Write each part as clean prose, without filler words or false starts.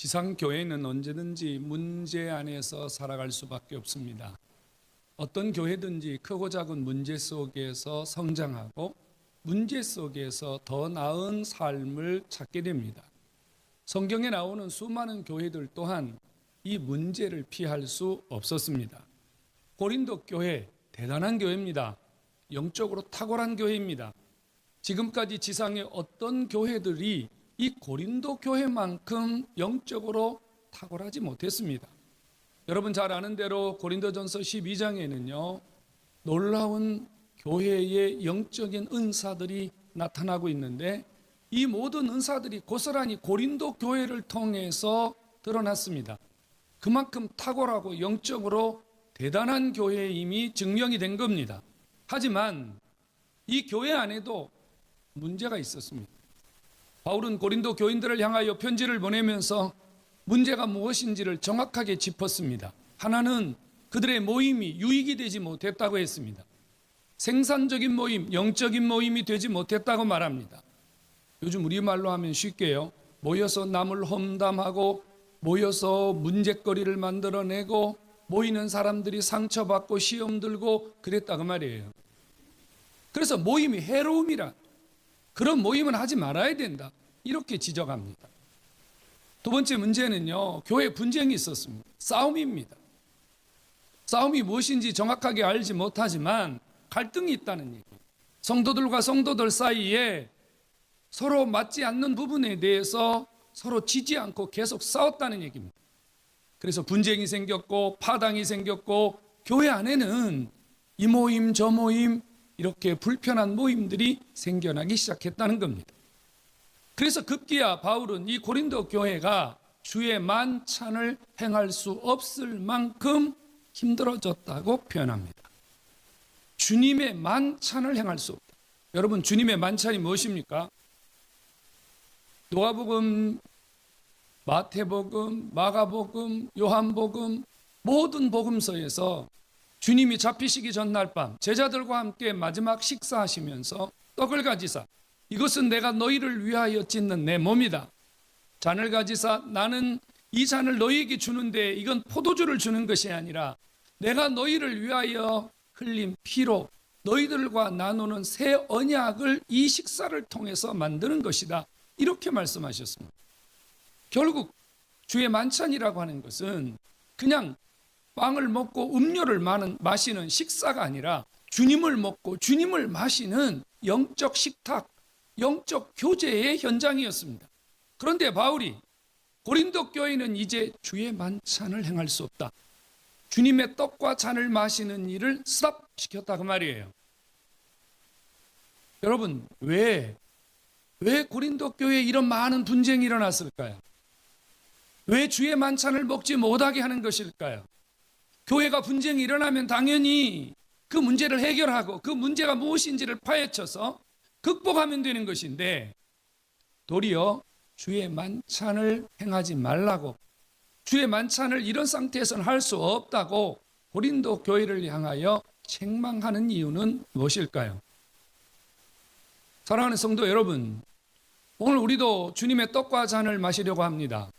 지상교회는 언제든지 문제 안에서 살아갈 수밖에 없습니다. 어떤 교회든지 크고 작은 문제 속에서 성장하고 문제 속에서 더 나은 삶을 찾게 됩니다. 성경에 나오는 수많은 교회들 또한 이 문제를 피할 수 없었습니다. 고린도 교회, 대단한 교회입니다. 영적으로 탁월한 교회입니다. 지금까지 지상의 어떤 교회들이 이 고린도 교회만큼 영적으로 탁월하지 못했습니다. 여러분 잘 아는 대로 고린도전서 12장에는요 놀라운 교회의 영적인 은사들이 나타나고 있는데 이 모든 은사들이 고스란히 고린도 교회를 통해서 드러났습니다. 그만큼 탁월하고 영적으로 대단한 교회임이 증명이 된 겁니다. 하지만 이 교회 안에도 문제가 있었습니다. 바울은 고린도 교인들을 향하여 편지를 보내면서 문제가 무엇인지를 정확하게 짚었습니다. 하나는 그들의 모임이 유익이 되지 못했다고 했습니다. 생산적인 모임, 영적인 모임이 되지 못했다고 말합니다. 요즘 우리말로 하면 쉽게요. 모여서 남을 험담하고 모여서 문제거리를 만들어내고 모이는 사람들이 상처받고 시험 들고 그랬다고 말이에요. 그래서 모임이 해로움이라 그런 모임은 하지 말아야 된다. 이렇게 지적합니다. 두 번째 문제는요. 교회 분쟁이 있었습니다. 싸움입니다. 싸움이 무엇인지 정확하게 알지 못하지만 갈등이 있다는 얘기. 성도들과 성도들 사이에 서로 맞지 않는 부분에 대해서 서로 지지 않고 계속 싸웠다는 얘기입니다. 그래서 분쟁이 생겼고 파당이 생겼고 교회 안에는 이 모임 저 모임 이렇게 불편한 모임들이 생겨나기 시작했다는 겁니다. 그래서 급기야 바울은 이 고린도 교회가 주의 만찬을 행할 수 없을 만큼 힘들어졌다고 표현합니다. 주님의 만찬을 행할 수 없다. 여러분 주님의 만찬이 무엇입니까? 누가복음, 마태복음, 마가복음, 요한복음 모든 복음서에서 주님이 잡히시기 전날 밤 제자들과 함께 마지막 식사하시면서 떡을 가지사 이것은 내가 너희를 위하여 찢는 내 몸이다. 잔을 가지사 나는 이 잔을 너희에게 주는데 이건 포도주를 주는 것이 아니라 내가 너희를 위하여 흘린 피로 너희들과 나누는 새 언약을 이 식사를 통해서 만드는 것이다. 이렇게 말씀하셨습니다. 결국 주의 만찬이라고 하는 것은 그냥 빵을 먹고 음료를 마시는 식사가 아니라 주님을 먹고 주님을 마시는 영적 식탁, 영적 교제의 현장이었습니다. 그런데 바울이 고린도 교회는 이제 주의 만찬을 행할 수 없다. 주님의 떡과 잔을 마시는 일을 스탑시켰다고 말이에요. 여러분 왜 고린도 교회에 이런 많은 분쟁이 일어났을까요? 왜 주의 만찬을 먹지 못하게 하는 것일까요? 교회가 분쟁이 일어나면 당연히 그 문제를 해결하고 그 문제가 무엇인지를 파헤쳐서 극복하면 되는 것인데 도리어 주의 만찬을 행하지 말라고 주의 만찬을 이런 상태에서는 할 수 없다고 고린도 교회를 향하여 책망하는 이유는 무엇일까요? 사랑하는 성도 여러분, 오늘 우리도 주님의 떡과 잔을 마시려고 합니다.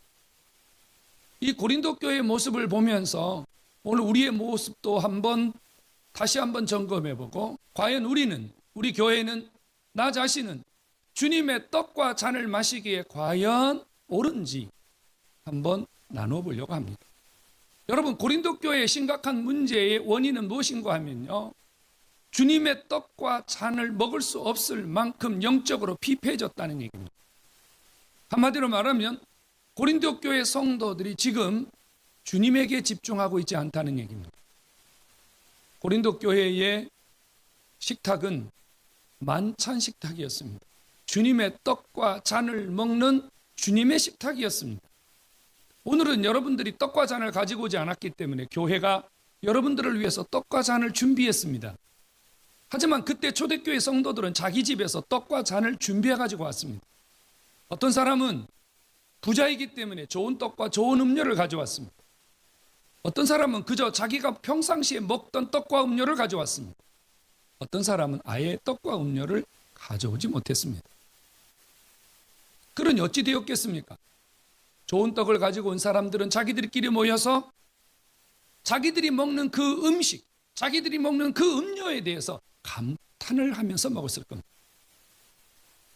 이 고린도 교회의 모습을 보면서 오늘 우리의 모습도 다시 한번 점검해보고 과연 우리 교회는 나 자신은 주님의 떡과 잔을 마시기에 과연 옳은지 한번 나눠보려고 합니다. 여러분 고린도 교회의 심각한 문제의 원인은 무엇인가 하면요 주님의 떡과 잔을 먹을 수 없을 만큼 영적으로 피폐해졌다는 얘기입니다. 한마디로 말하면 고린도 교회 성도들이 지금 주님에게 집중하고 있지 않다는 얘기입니다. 고린도 교회의 식탁은 만찬 식탁이었습니다. 주님의 떡과 잔을 먹는 주님의 식탁이었습니다. 오늘은 여러분들이 떡과 잔을 가지고 오지 않았기 때문에 교회가 여러분들을 위해서 떡과 잔을 준비했습니다. 하지만 그때 초대교회 성도들은 자기 집에서 떡과 잔을 준비해 가지고 왔습니다. 어떤 사람은 부자이기 때문에 좋은 떡과 좋은 음료를 가져왔습니다. 어떤 사람은 그저 자기가 평상시에 먹던 떡과 음료를 가져왔습니다. 어떤 사람은 아예 떡과 음료를 가져오지 못했습니다. 그러니 어찌 되었겠습니까? 좋은 떡을 가지고 온 사람들은 자기들끼리 모여서 자기들이 먹는 그 음식, 자기들이 먹는 그 음료에 대해서 감탄을 하면서 먹었을 겁니다.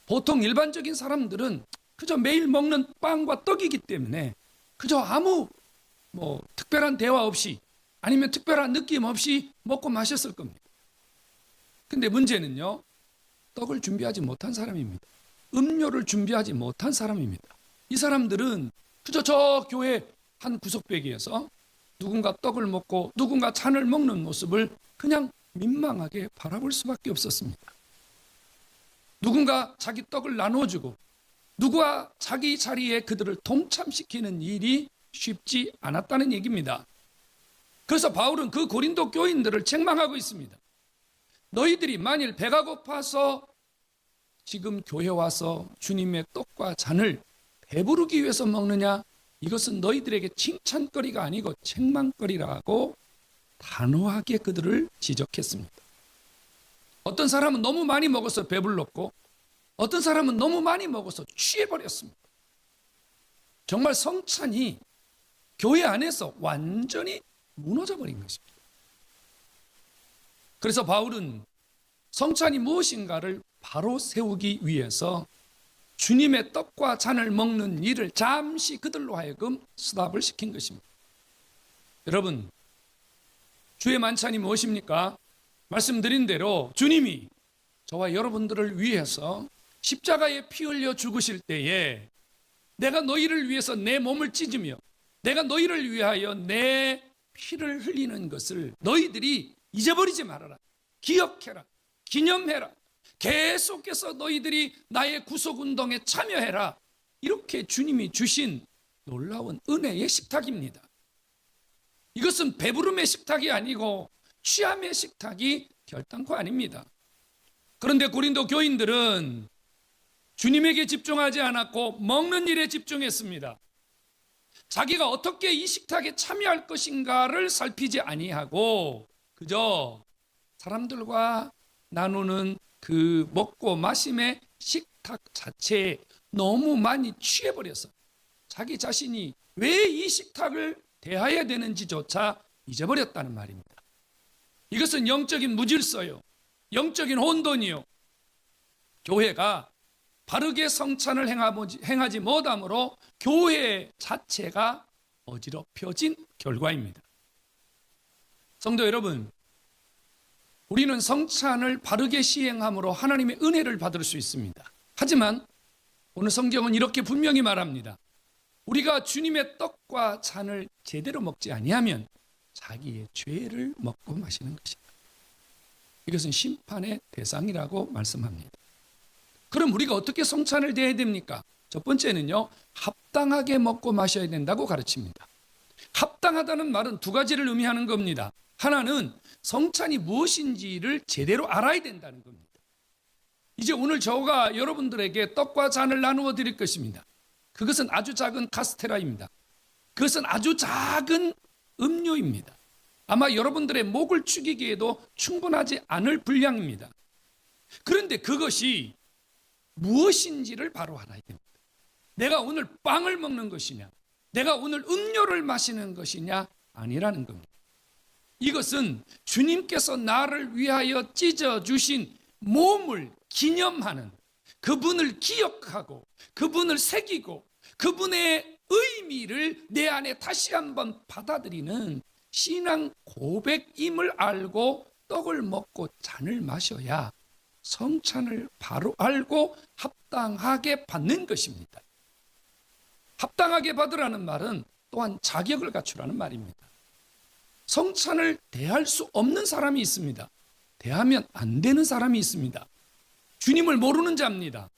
보통 일반적인 사람들은 그저 매일 먹는 빵과 떡이기 때문에 그저 아무 특별한 대화 없이 아니면 특별한 느낌 없이 먹고 마셨을 겁니다. 근데 문제는요, 떡을 준비하지 못한 사람입니다. 음료를 준비하지 못한 사람입니다. 이 사람들은 그저 저 교회 한 구석배기에서 누군가 떡을 먹고 누군가 잔을 먹는 모습을 그냥 민망하게 바라볼 수밖에 없었습니다. 누군가 자기 떡을 나눠주고 누구와 자기 자리에 그들을 동참시키는 일이 쉽지 않았다는 얘기입니다. 그래서 바울은 그 고린도 교인들을 책망하고 있습니다. 너희들이 만일 배가 고파서 지금 교회 와서 주님의 떡과 잔을 배부르기 위해서 먹느냐? 이것은 너희들에게 칭찬거리가 아니고 책망거리라고 단호하게 그들을 지적했습니다. 어떤 사람은 너무 많이 먹어서 배불렀고 어떤 사람은 너무 많이 먹어서 취해버렸습니다. 정말 성찬이 교회 안에서 완전히 무너져버린 것입니다. 그래서 바울은 성찬이 무엇인가를 바로 세우기 위해서 주님의 떡과 잔을 먹는 일을 잠시 그들로 하여금 스탑을 시킨 것입니다. 여러분, 주의 만찬이 무엇입니까? 말씀드린 대로 주님이 저와 여러분들을 위해서 십자가에 피 흘려 죽으실 때에 내가 너희를 위해서 내 몸을 찢으며 내가 너희를 위하여 내 피를 흘리는 것을 너희들이 잊어버리지 말아라. 기억해라. 기념해라. 계속해서 너희들이 나의 구속운동에 참여해라. 이렇게 주님이 주신 놀라운 은혜의 식탁입니다. 이것은 배부름의 식탁이 아니고 취함의 식탁이 결단코 아닙니다. 그런데 고린도 교인들은 주님에게 집중하지 않았고 먹는 일에 집중했습니다. 자기가 어떻게 이 식탁에 참여할 것인가를 살피지 아니하고 그저 사람들과 나누는 그 먹고 마심의 식탁 자체에 너무 많이 취해버려서 자기 자신이 왜 이 식탁을 대해야 되는지조차 잊어버렸다는 말입니다. 이것은 영적인 무질서요, 영적인 혼돈이요, 교회가 바르게 성찬을 행하지 못함으로 교회 자체가 어지럽혀진 결과입니다. 성도 여러분, 우리는 성찬을 바르게 시행함으로 하나님의 은혜를 받을 수 있습니다. 하지만 오늘 성경은 이렇게 분명히 말합니다. 우리가 주님의 떡과 잔을 제대로 먹지 아니하면 자기의 죄를 먹고 마시는 것입니다. 이것은 심판의 대상이라고 말씀합니다. 그럼 우리가 어떻게 성찬을 대해야 됩니까? 첫 번째는요, 합당하게 먹고 마셔야 된다고 가르칩니다. 합당하다는 말은 두 가지를 의미하는 겁니다. 하나는 성찬이 무엇인지를 제대로 알아야 된다는 겁니다. 이제 오늘 저가 여러분들에게 떡과 잔을 나누어 드릴 것입니다. 그것은 아주 작은 카스테라입니다. 그것은 아주 작은 음료입니다. 아마 여러분들의 목을 축이기에도 충분하지 않을 분량입니다. 그런데 그것이 무엇인지를 바로 알아야 됩니다. 내가 오늘 빵을 먹는 것이냐, 내가 오늘 음료를 마시는 것이냐 아니라는 겁니다. 이것은 주님께서 나를 위하여 찢어주신 몸을 기념하는, 그분을 기억하고 그분을 새기고 그분의 의미를 내 안에 다시 한번 받아들이는 신앙 고백임을 알고 떡을 먹고 잔을 마셔야 성찬을 바로 알고 합당하게 받는 것입니다. 합당하게 받으라는 말은 또한 자격을 갖추라는 말입니다. 성찬을 대할 수 없는 사람이 있습니다. 대하면 안 되는 사람이 있습니다. 주님을 모르는 자입니다.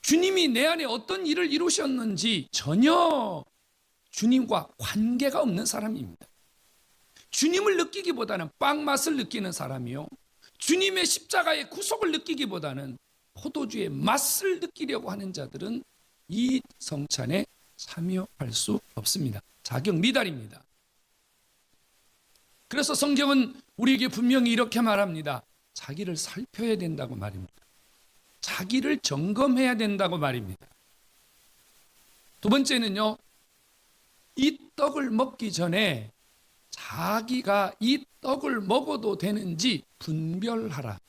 주님이 내 안에 어떤 일을 이루셨는지 전혀 주님과 관계가 없는 사람입니다. 주님을 느끼기보다는 빵 맛을 느끼는 사람이요, 주님의 십자가의 구속을 느끼기보다는 포도주의 맛을 느끼려고 하는 자들은 이 성찬에 참여할 수 없습니다. 자격 미달입니다. 그래서 성경은 우리에게 분명히 이렇게 말합니다. 자기를 살펴야 된다고 말입니다. 자기를 점검해야 된다고 말입니다. 두 번째는요, 이 떡을 먹기 전에 자기가 이 떡을 먹어도 되는지 분별하라.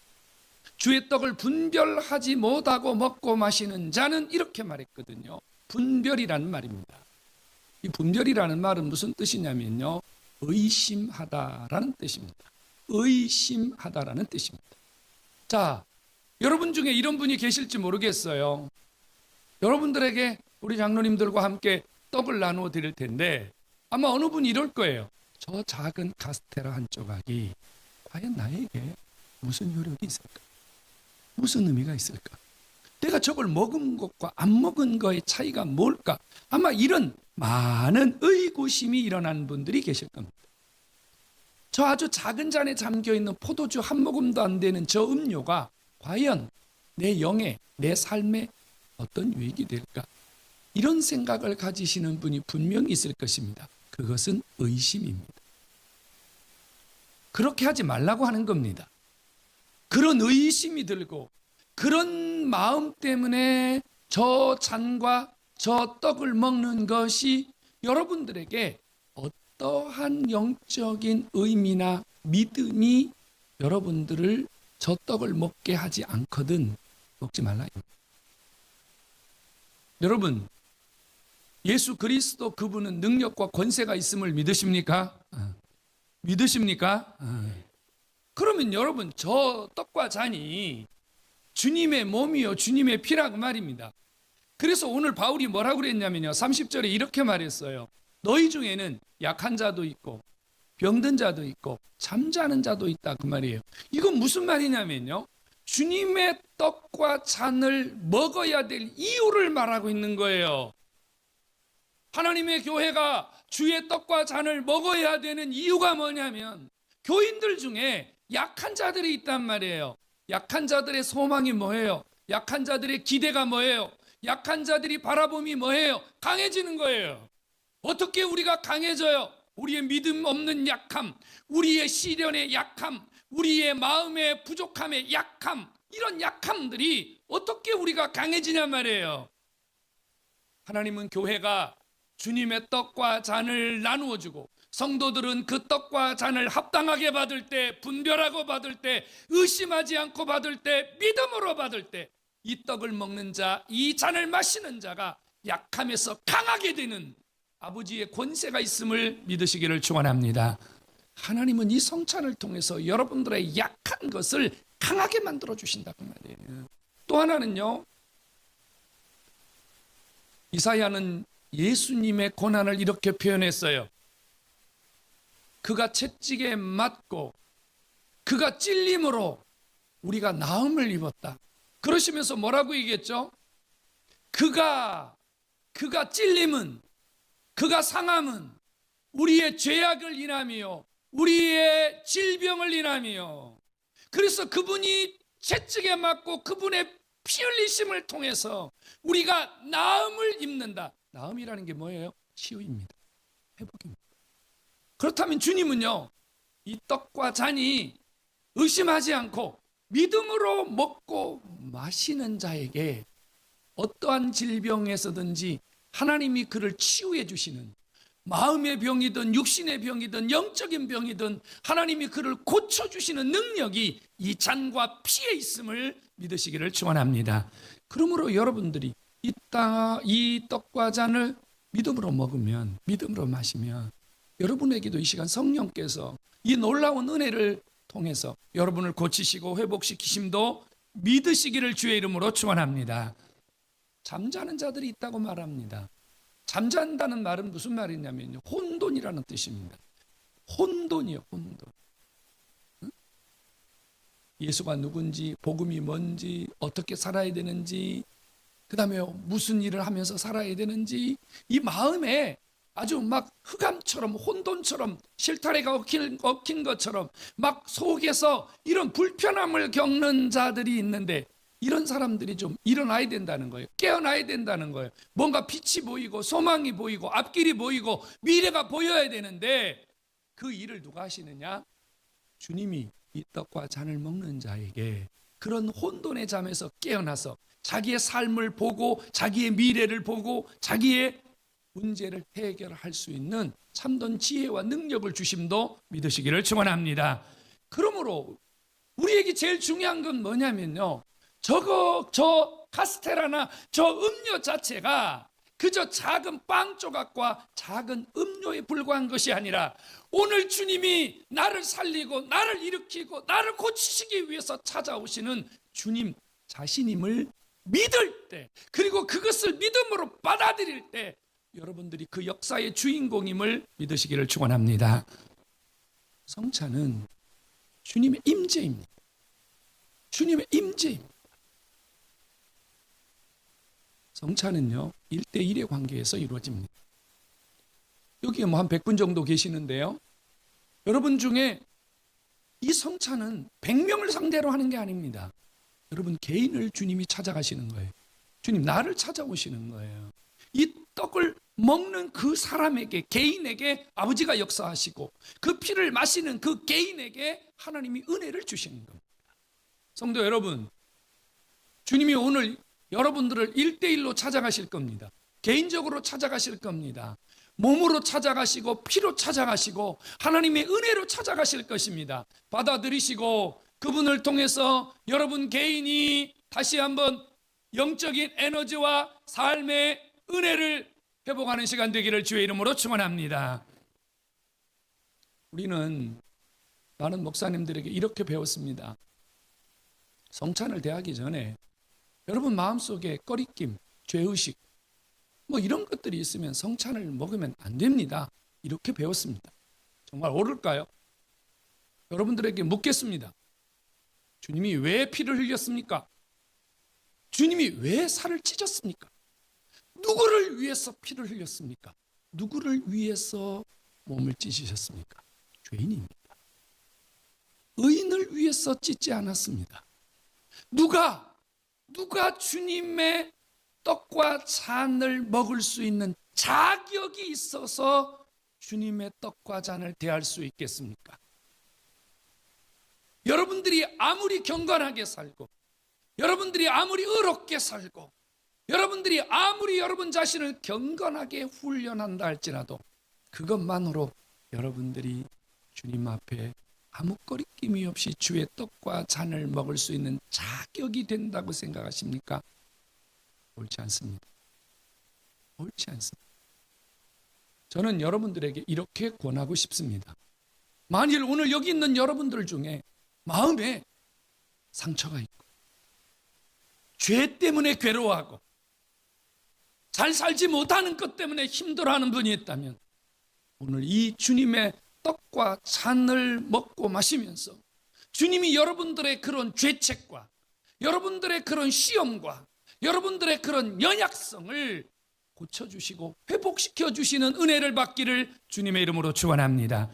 주의 떡을 분별하지 못하고 먹고 마시는 자는 이렇게 말했거든요. 분별이라는 말입니다. 이 분별이라는 말은 무슨 뜻이냐면요, 의심하다라는 뜻입니다. 의심하다라는 뜻입니다. 자, 여러분 중에 이런 분이 계실지 모르겠어요. 여러분들에게 우리 장로님들과 함께 떡을 나누어 드릴 텐데 아마 어느 분이 이럴 거예요. 저 작은 카스테라 한 조각이 과연 나에게 무슨 효력이 있을까? 무슨 의미가 있을까? 내가 저걸 먹은 것과 안 먹은 거의 차이가 뭘까? 아마 이런 많은 의구심이 일어난 분들이 계실 겁니다. 저 아주 작은 잔에 잠겨있는 포도주 한 모금도 안 되는 저 음료가 과연 내 영에, 내 삶에 어떤 유익이 될까? 이런 생각을 가지시는 분이 분명히 있을 것입니다. 그것은 의심입니다. 그렇게 하지 말라고 하는 겁니다. 그런 의심이 들고 그런 마음 때문에 저 잔과 저 떡을 먹는 것이 여러분들에게 어떠한 영적인 의미나 믿음이 여러분들을 저 떡을 먹게 하지 않거든 먹지 말라. 여러분, 예수 그리스도 그분은 능력과 권세가 있음을 믿으십니까? 믿으십니까? 그러면 여러분, 저 떡과 잔이 주님의 몸이요 주님의 피라고 말입니다. 그래서 오늘 바울이 뭐라고 그랬냐면요, 30절에 이렇게 말했어요. 너희 중에는 약한 자도 있고 병든 자도 있고 잠자는 자도 있다, 그 말이에요. 이건 무슨 말이냐면요, 주님의 떡과 잔을 먹어야 될 이유를 말하고 있는 거예요. 하나님의 교회가 주의 떡과 잔을 먹어야 되는 이유가 뭐냐면, 교인들 중에 약한 자들이 있단 말이에요. 약한 자들의 소망이 뭐예요? 약한 자들의 기대가 뭐예요? 약한 자들이 바라봄이 뭐예요? 강해지는 거예요. 어떻게 우리가 강해져요? 우리의 믿음 없는 약함, 우리의 시련의 약함, 우리의 마음의 부족함의 약함, 이런 약함들이 어떻게 우리가 강해지냐 말이에요. 하나님은 교회가 주님의 떡과 잔을 나누어 주고 성도들은 그 떡과 잔을 합당하게 받을 때, 분별하고 받을 때, 의심하지 않고 받을 때, 믿음으로 받을 때, 이 떡을 먹는 자, 이 잔을 마시는 자가 약함에서 강하게 되는 아버지의 권세가 있음을 믿으시기를 축원합니다. 하나님은 이 성찬을 통해서 여러분들의 약한 것을 강하게 만들어 주신다고 말이에요. 또 하나는요, 이사야는 예수님의 고난을 이렇게 표현했어요. 그가 채찍에 맞고 그가 찔림으로 우리가 나음을 입었다. 그러시면서 뭐라고 얘기했죠? 그가 찔림은, 그가 상함은 우리의 죄악을 인하며 우리의 질병을 인하며, 그래서 그분이 채찍에 맞고 그분의 피 흘리심을 통해서 우리가 나음을 입는다. 나음이라는 게 뭐예요? 치유입니다. 회복입니다. 그렇다면 주님은요, 이 떡과 잔이 의심하지 않고 믿음으로 먹고 마시는 자에게 어떠한 질병에서든지 하나님이 그를 치유해 주시는, 마음의 병이든 육신의 병이든 영적인 병이든 하나님이 그를 고쳐주시는 능력이 이 잔과 피에 있음을 믿으시기를 축원합니다. 그러므로 여러분들이 이 떡과 잔을 믿음으로 먹으면, 믿음으로 마시면 여러분에게도 이 시간 성령께서 이 놀라운 은혜를 통해서 여러분을 고치시고 회복시키심도 믿으시기를 주의 이름으로 축원합니다. 잠자는 자들이 있다고 말합니다. 잠잔다는 말은 무슨 말이냐면요, 혼돈이라는 뜻입니다. 혼돈이요, 혼돈. 예수가 누군지, 복음이 뭔지, 어떻게 살아야 되는지, 그 다음에 무슨 일을 하면서 살아야 되는지, 이 마음에 아주 막 흑암처럼, 혼돈처럼, 실타래가 얽힌 것처럼 막 속에서 이런 불편함을 겪는 자들이 있는데, 이런 사람들이 좀 일어나야 된다는 거예요. 깨어나야 된다는 거예요. 뭔가 빛이 보이고 소망이 보이고 앞길이 보이고 미래가 보여야 되는데, 그 일을 누가 하시느냐? 주님이 이 떡과 잔을 먹는 자에게 그런 혼돈의 잠에서 깨어나서 자기의 삶을 보고 자기의 미래를 보고 자기의 문제를 해결할 수 있는 참된 지혜와 능력을 주심도 믿으시기를 축원합니다. 그러므로 우리에게 제일 중요한 건 뭐냐면요, 저 카스테라나 저 음료 자체가 그저 작은 빵 조각과 작은 음료에 불과한 것이 아니라 오늘 주님이 나를 살리고 나를 일으키고 나를 고치시기 위해서 찾아오시는 주님 자신임을 믿을 때, 그리고 그것을 믿음으로 받아들일 때 여러분들이 그 역사의 주인공임을 믿으시기를 축원합니다. 성찬은 주님의 임재입니다. 주님의 임재입니다. 성찬은요 1대1의 관계에서 이루어집니다. 여기에 뭐 한 100분 정도 계시는데요, 여러분 중에 이 성찬은 100명을 상대로 하는 게 아닙니다. 여러분 개인을 주님이 찾아가시는 거예요. 주님 나를 찾아오시는 거예요. 이 떡을 먹는 그 사람에게, 개인에게 아버지가 역사하시고 그 피를 마시는 그 개인에게 하나님이 은혜를 주시는 겁니다. 성도 여러분, 주님이 오늘 여러분들을 1대1로 찾아가실 겁니다. 개인적으로 찾아가실 겁니다. 몸으로 찾아가시고 피로 찾아가시고 하나님의 은혜로 찾아가실 것입니다. 받아들이시고 그분을 통해서 여러분 개인이 다시 한번 영적인 에너지와 삶의 은혜를 회복하는 시간 되기를 주의 이름으로 축원합니다. 우리는 많은 목사님들에게 이렇게 배웠습니다. 성찬을 대하기 전에 여러분 마음속에 꺼리낌, 죄의식 뭐 이런 것들이 있으면 성찬을 먹으면 안 됩니다. 이렇게 배웠습니다. 정말 옳을까요? 여러분들에게 묻겠습니다. 주님이 왜 피를 흘렸습니까? 주님이 왜 살을 찢었습니까? 누구를 위해서 피를 흘렸습니까? 누구를 위해서 몸을 찢으셨습니까? 죄인입니다. 의인을 위해서 찢지 않았습니다. 누가 주님의 떡과 잔을 먹을 수 있는 자격이 있어서 주님의 떡과 잔을 대할 수 있겠습니까? 여러분들이 아무리 경건하게 살고, 여러분들이 아무리 의롭게 살고, 여러분들이 아무리 여러분 자신을 경건하게 훈련한다 할지라도 그것만으로 여러분들이 주님 앞에 아무 거리낌이 없이 주의 떡과 잔을 먹을 수 있는 자격이 된다고 생각하십니까? 옳지 않습니다. 옳지 않습니다. 저는 여러분들에게 이렇게 권하고 싶습니다. 만일 오늘 여기 있는 여러분들 중에 마음에 상처가 있고 죄 때문에 괴로워하고 잘 살지 못하는 것 때문에 힘들어하는 분이 있다면 오늘 이 주님의 떡과 잔을 먹고 마시면서 주님이 여러분들의 그런 죄책과 여러분들의 그런 시험과 여러분들의 그런 연약성을 고쳐주시고 회복시켜 주시는 은혜를 받기를 주님의 이름으로 축원합니다.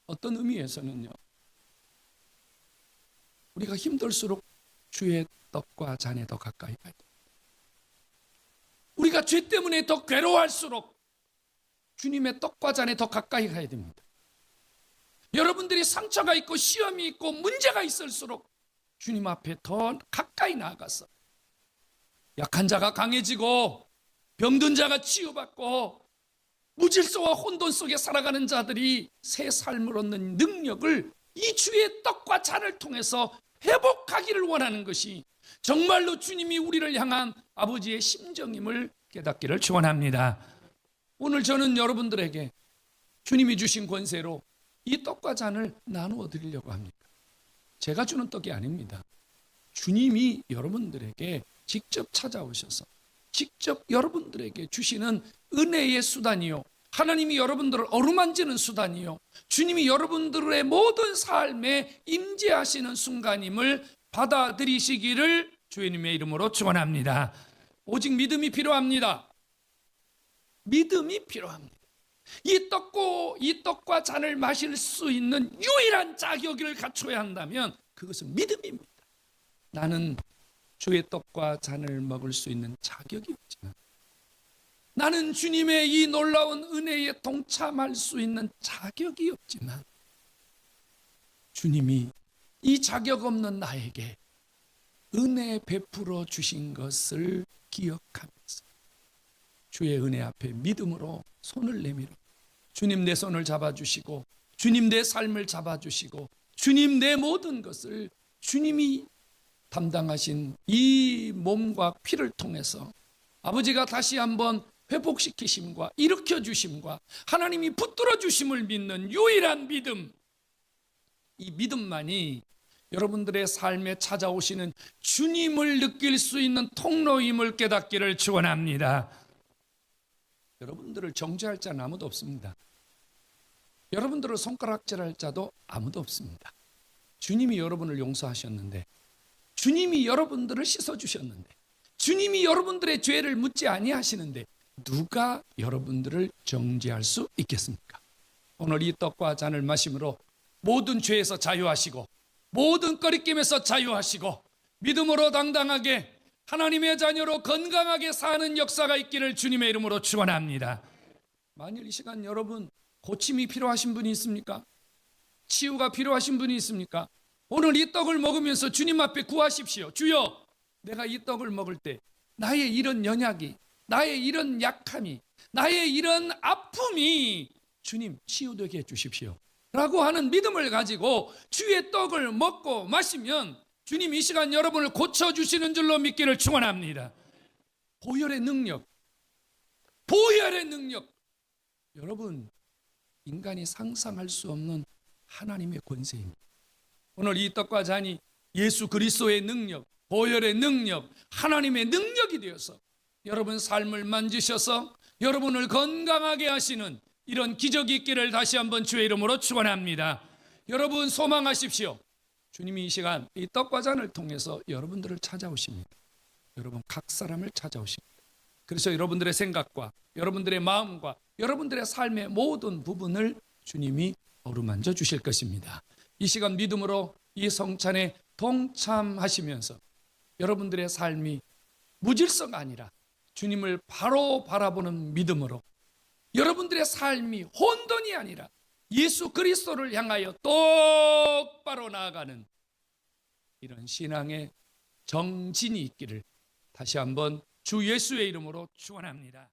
어떤 의미에서는요, 우리가 힘들수록 주의 떡과 잔에 더 가까이 가야 됩니다. 우리가 죄 때문에 더 괴로워할수록 주님의 떡과 잔에 더 가까이 가야 됩니다. 여러분들이 상처가 있고 시험이 있고 문제가 있을수록 주님 앞에 더 가까이 나아가서 약한 자가 강해지고 병든 자가 치유받고 무질서와 혼돈 속에 살아가는 자들이 새 삶을 얻는 능력을 이 주의 떡과 잔을 통해서 회복하기를 원하는 것이 정말로 주님이 우리를 향한 아버지의 심정임을 깨닫기를 축원합니다. 오늘 저는 여러분들에게 주님이 주신 권세로 이 떡과 잔을 나누어 드리려고 합니다. 제가 주는 떡이 아닙니다. 주님이 여러분들에게 직접 찾아오셔서 직접 여러분들에게 주시는 은혜의 수단이요, 하나님이 여러분들을 어루만지는 수단이요, 주님이 여러분들의 모든 삶에 임재하시는 순간임을 받아들이시기를 주님의 이름으로 축원합니다. 오직 믿음이 필요합니다. 믿음이 필요합니다. 이 떡과 잔을 마실 수 있는 유일한 자격을 갖춰야 한다면 그것은 믿음입니다. 나는 주의 떡과 잔을 먹을 수 있는 자격이 없지만, 나는 주님의 이 놀라운 은혜에 동참할 수 있는 자격이 없지만, 주님이 이 자격 없는 나에게 은혜 베풀어 주신 것을 기억하면서 주의 은혜 앞에 믿음으로 손을 내밀어 주님 내 손을 잡아주시고 주님 내 삶을 잡아주시고 주님 내 모든 것을 주님이 담당하신 이 몸과 피를 통해서 아버지가 다시 한번 회복시키심과 일으켜 주심과 하나님이 붙들어 주심을 믿는 유일한 믿음, 이 믿음만이 여러분들의 삶에 찾아오시는 주님을 느낄 수 있는 통로임을 깨닫기를 축원합니다. 여러분들을 정죄할 자는 아무도 없습니다. 여러분들을 손가락질할 자도 아무도 없습니다. 주님이 여러분을 용서하셨는데, 주님이 여러분들을 씻어주셨는데, 주님이 여러분들의 죄를 묻지 아니하시는데 누가 여러분들을 정죄할 수 있겠습니까? 오늘 이 떡과 잔을 마심으로 모든 죄에서 자유하시고 모든 꺼리낌에서 자유하시고 믿음으로 당당하게 하나님의 자녀로 건강하게 사는 역사가 있기를 주님의 이름으로 축원합니다. 만일 이 시간 여러분 고침이 필요하신 분이 있습니까? 치유가 필요하신 분이 있습니까? 오늘 이 떡을 먹으면서 주님 앞에 구하십시오. 주여, 내가 이 떡을 먹을 때 나의 이런 연약이, 나의 이런 약함이, 나의 이런 아픔이 주님 치유되게 해주십시오 라고 하는 믿음을 가지고 주의 떡을 먹고 마시면 주님 이 시간 여러분을 고쳐주시는 줄로 믿기를 축원합니다. 보혈의 능력, 보혈의 능력, 여러분 인간이 상상할 수 없는 하나님의 권세입니다. 오늘 이 떡과 잔이 예수 그리스도의 능력, 보혈의 능력, 하나님의 능력이 되어서 여러분 삶을 만지셔서 여러분을 건강하게 하시는 이런 기적이 있기를 다시 한번 주의 이름으로 축원합니다. 여러분 소망하십시오. 주님이 이 시간 이 떡과 잔을 통해서 여러분들을 찾아오십니다. 여러분 각 사람을 찾아오십니다. 그래서 여러분들의 생각과 여러분들의 마음과 여러분들의 삶의 모든 부분을 주님이 어루만져 주실 것입니다. 이 시간 믿음으로 이 성찬에 동참하시면서 여러분들의 삶이 무질서가 아니라 주님을 바로 바라보는 믿음으로 여러분들의 삶이 혼돈이 아니라 예수 그리스도를 향하여 똑바로 나아가는 이런 신앙의 정진이 있기를 다시 한번 주 예수의 이름으로 축원합니다.